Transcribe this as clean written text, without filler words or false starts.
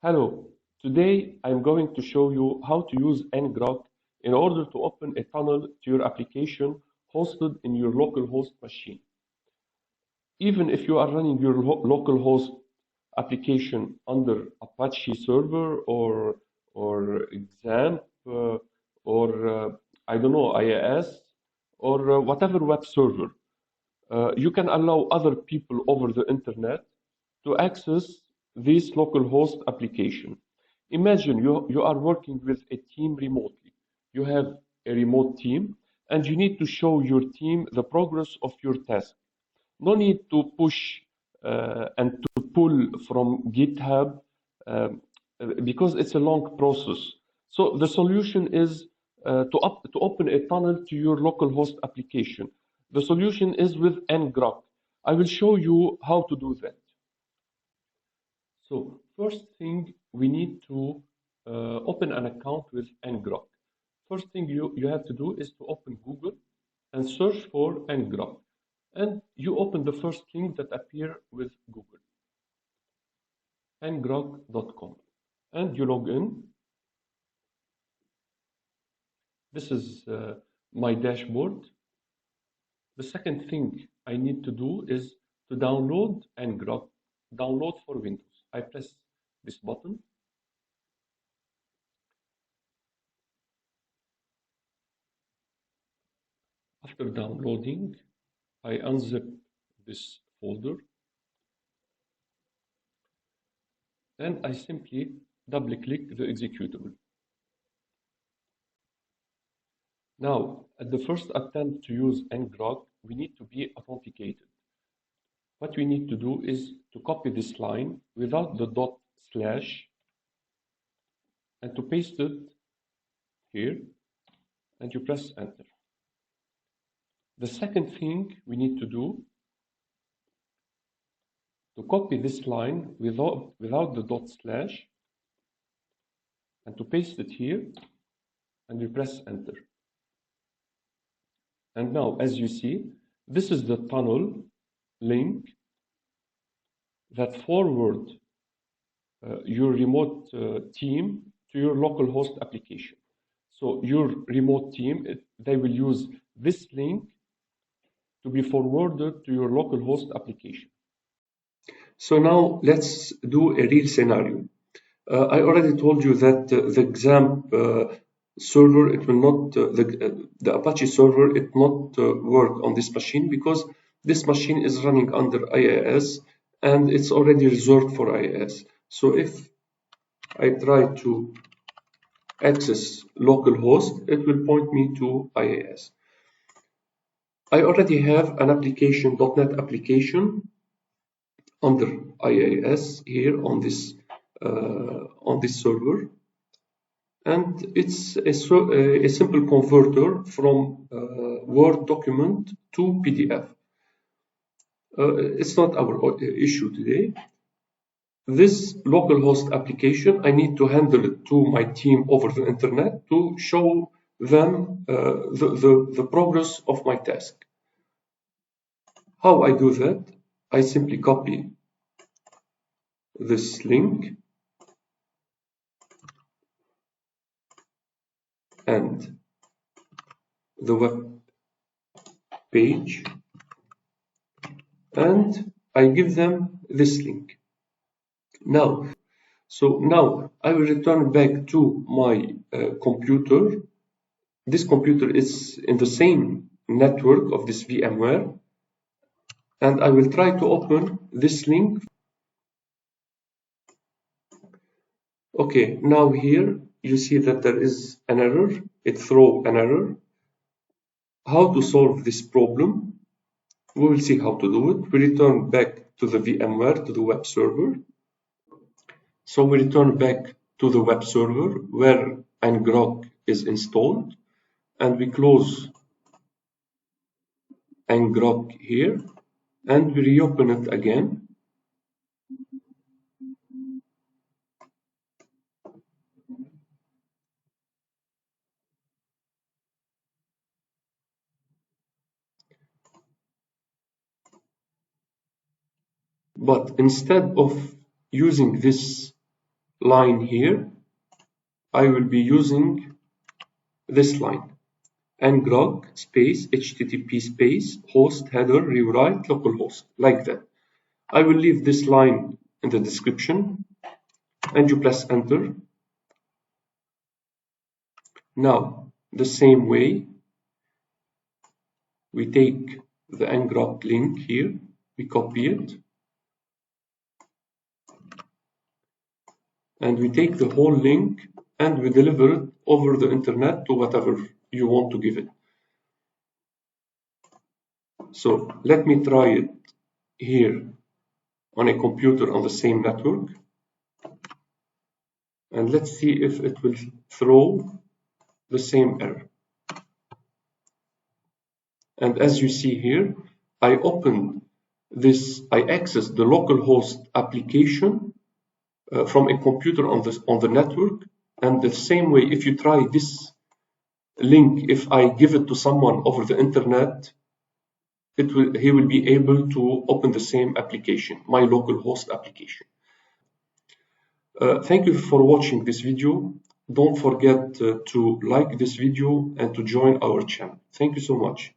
Hello, today I'm going to show you how to use ngrok in order to open a tunnel to your application hosted in your localhost machine. Even if you are running your localhost application under Apache server or XAMPP or I don't know, IIS or whatever web server, you can allow other people over the internet to access this localhost application. Imagine you are working with a team remotely. You have a remote team and you need to show your team the progress of your task. No need to push and to pull from GitHub because it's a long process. So the solution is to open a tunnel to your localhost application. The solution is with ngrok. I will show you how to do that. So first thing, we need to open an account with ngrok. First thing you have to do is to open Google and search for ngrok. And you open the first link that appear with Google, ngrok.com, and you log in. This is my dashboard. The second thing I need to do is to download ngrok, download for Windows. I press this button. After downloading, I unzip this folder and I simply double click the executable. Now, at the first attempt to use ngrok, we need to be authenticated. What we need to do is to copy this line without the dot slash and to paste it here, and you press enter. The second thing we need to do to copy this line without the dot slash and to paste it here, and you press enter. And now, as you see, this is the tunnel link that forward your remote team to your localhost application. So your remote team, they will use this link to be forwarded to your localhost application. So now let's do a real scenario. I already told you that the XAMPP server, it will not, the Apache server, it will not work on this machine because this machine is running under IIS and it's already reserved for IIS. So if I try to access localhost, it will point me to IIS. I already have an application, .NET application under IIS here on this server, and it's a simple converter from Word document to PDF. It's not our issue today. This localhost application, I need to handle it to my team over the internet to show them the progress of my task. How I do that? I simply copy this link and the web page, and I give them this link. Now I will return back to my computer. This computer is in the same network of this VMware, and I will try to open this link. Okay, now here you see that there is an error. It throws an error. How to solve this problem? We will see how to do it. We return back to the VMware, to the web server. So we return back to the web server where ngrok is installed, and we close ngrok here, and we reopen it again. But instead of using this line here, I will be using this line, ngrok space http space host header rewrite localhost, like that. I will leave this line in the description and you press enter. Now, the same way, we take the ngrok link here, we copy it, and we take the whole link and we deliver it over the internet to whatever you want to give it. So let me try it here on a computer on the same network, and let's see if it will throw the same error. And as you see here, I opened this, I accessed the localhost application from a computer on the network, and the same way, if you try this link, if I give it to someone over the internet, he will be able to open the same application, my localhost application. Thank you for watching this video. Don't forget to like this video and to join our channel. Thank you so much.